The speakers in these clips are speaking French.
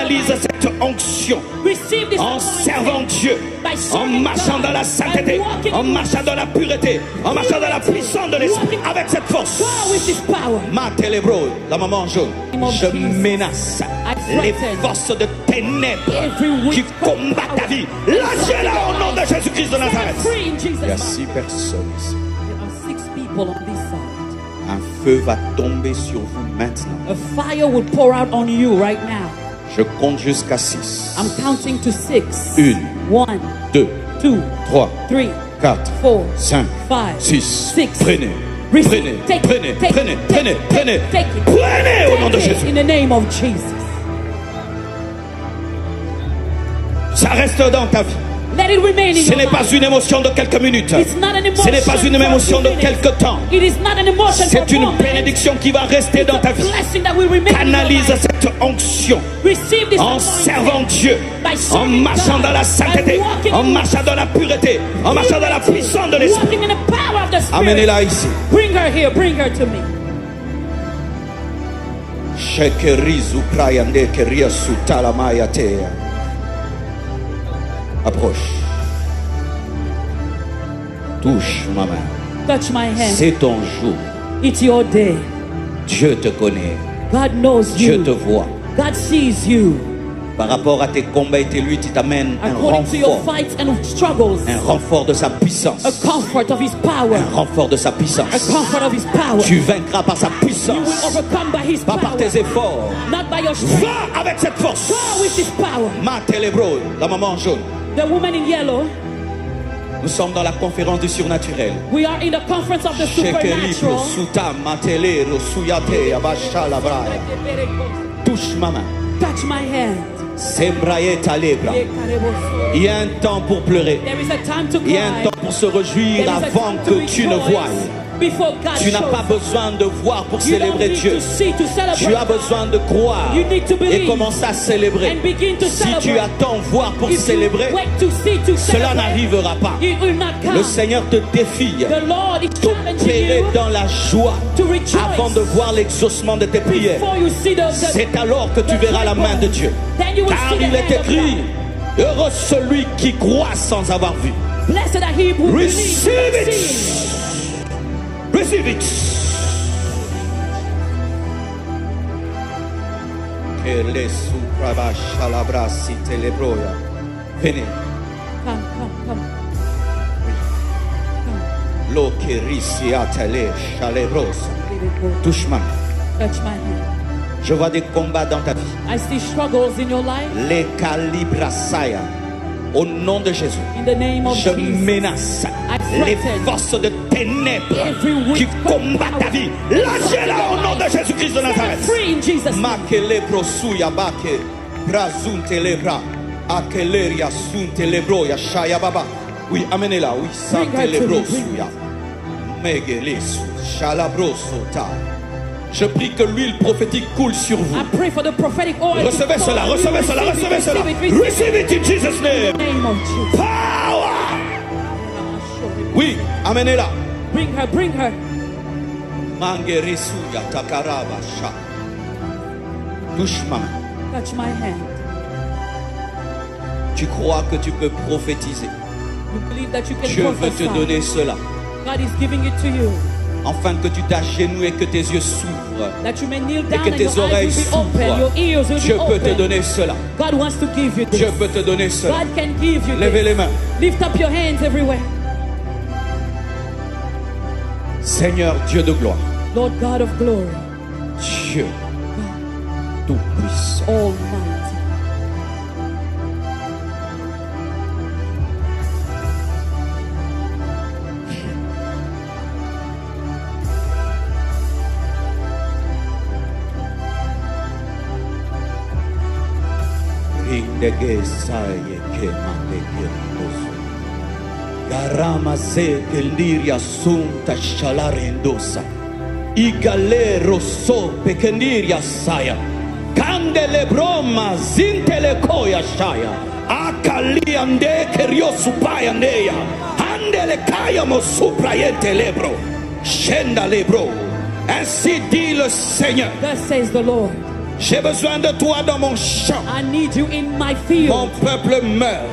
Canalise cette onction en servant Dieu, en marchant dans la sainteté, en marchant dans la pureté, en marchant dans la puissance de l'esprit, avec cette force. Ma télébro, la maman jaune, je menace les forces de ténèbres qui combattent ta vie. Lâchez-la au nom de Jésus-Christ de Nazareth. Il y a 6 personnes ici. Un feu va tomber sur vous maintenant. A fire will pour out on you right now. Je compte jusqu'à 6. I'm counting to 6. 1, 1, 2, 2, 3, 3, 4, 4, 5, 5, 6. 6. Prenez. Receive. Prenez, Take it, prenez, take prenez, it, prenez, take prenez, it, take it. prenez au nom de Take it Jésus. in the name of Jesus. Ça reste dans ta vie. Let it remain in Ce your n'est pas life. une émotion de quelques minutes. It's not an emotion Ce n'est pas une for émotion a de few minutes. quelques temps. It is not an emotion C'est for une moments. bénédiction qui va rester It's dans a ta vie. blessing that will remain in your Canalise life. cette onction Receive this en anointing servant Dieu, by en serving marchant God, dans la by sainteté, walking en in marchant dans la pureté, en marchant dans la puissance de l'esprit. walking in the power of the Spirit. Amenez-la ici. Bring her here. Bring her to me. Shekerizu krayande keria sutala mayatea. Approche. Touche ma main. Touch my hand. C'est ton jour. It's your day. Dieu te connaît. God knows Dieu te you. voit. God sees you. Par rapport à tes combats et tes luttes, il t'amène un According to your renfort. fights and struggles, Un renfort de sa puissance. a comfort of His power. Un renfort de sa A puissance. comfort of His power. Tu vaincras par sa You will puissance. overcome by His Pas power. par tes efforts. Not by your strength. Va avec cette force. Go with His power. Ma télébro, la maman jaune. The woman in yellow, Nous sommes dans la conférence du surnaturel. we are in the conference of the Shekelibro, supernatural. Suta, Matelero, Suyate, Abasha, Labraya. Touche ma main. Touch my hand. Sembraeta Lebra. Il y a un temps pour pleurer. There is a time to Il y a un cry. temps pour se réjouir There is a avant time to que tu ne voies. rejoice before God Tu n'as shows pas up. besoin de voir pour You don't célébrer need Dieu. to see to celebrate. Tu as besoin de croire You need to believe et commencer à célébrer. and begin to Si tu celebrate. attends voir pour If you célébrer, wait to see to cela celebrate, n'arrivera pas. it will not come. Le Seigneur te défie The Lord is challenging d'opérer you dans la joie to rejoice avant de voir l'exaucement de tes prières. before you see the C'est alors que tu verras la main de Dieu. Then you will Car see the il est hand of écrit, God. heureux celui qui croit sans avoir vu. Blessed are he who believes Receive without it. seeing. Receive it. Que les suprabasha la brasi telebroya. Venez. Come, come, come. Lo que risia tele chalebrosa. Touche ma main. Touch my hand. Je vois des combats dans ta vie. I see struggles in your life. Les calibrasaya. Au nom de Jésus. In the name of Je Jesus. menace les forces de ténèbres qui combattent ta vie. Lâchez-la au nom de Jésus-Christ de Set her Nazareth. free in Jesus' name. Makelebro suya bake. Brazunte lebra. Akeleria sunte lebro ya shaya baba. Oui, amenez-la. Oui, Bring sante her to lebro me, bring suya. Megelesu. Shalabro sota. Je prie que l'huile prophétique coule sur vous. I pray for the prophetic oil. to Recevez fall cela, on you. recevez cela, Receive it, recevez cela. receive it, receive it. Receive it in Jesus' name. In the name of Jesus. Power. Oui, amenez-la. Bring her, bring her. Mangeresuya takaraba sha. Touche ma main. Touch my hand. Tu crois que tu peux prophétiser. You believe that you can Dieu veut te prophesy. donner cela. God is giving it to you. Afin que tu t'agenouilles et que tes yeux s'ouvrent. That you may kneel Et down que and tes your oreilles eyes will be open, s'ouvrent. your ears will Dieu be peut te open. donner cela. God wants to give you this. Dieu peut te donner cela. God can give you Levez this. les mains. Lift up your hands everywhere. Seigneur Dieu de gloire. Lord God of glory, Dieu tout-puissant. Almighty. Indegesaye ke mandegerendoso. Garama se que liria sunta shalarendosa. Igalero so pekendiria saya. Kandele broma zintele koya shaya. Akaliande kerio supaya neya. Handele kaya mo suprayente lebro. Shenda lebro. Ainsi dit le Seigneur. Thus says the Lord. J'ai besoin de toi dans mon champ. I need you in my Mon field. peuple meurt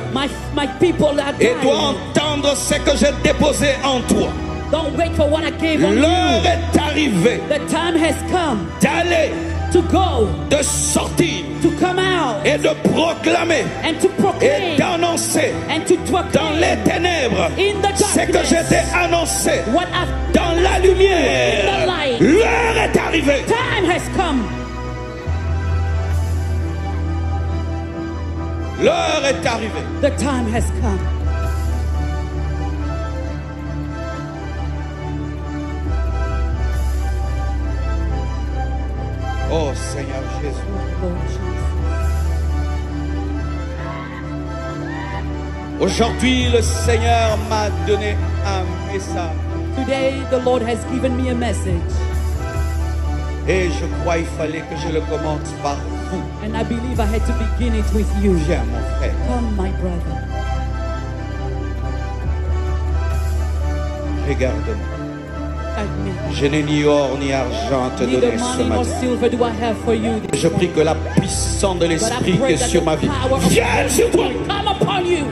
My people are et doit dying. entendre ce que j'ai déposé en toi. Don't wait for what I gave on L'heure you. est arrivée The time has come d'aller, to go, de sortir to come out, et de proclamer and to et proclaim, d'annoncer and to dans proclaim les ténèbres in the ce que darkness j'ai annoncé what I've dans la lumière. in the light. L'heure est arrivée. Time has come. L'heure est arrivée. The time has come. Oh Seigneur Jésus. Lord Jesus. Aujourd'hui, le Seigneur m'a donné un message. Today the Lord has given me a message, Et je crois qu'il fallait que je le commence par vous. and I believe I had to begin it with you. Viens, mon frère. Come, my brother. Regarde-moi. At me. Je n'ai ni or ni argent à te Neither donner ce money nor matin. silver do I have for you this Je prie morning. que la puissance de But I l'Esprit qui pray est that sur the ma vie power of vienne sur toi. God come upon you.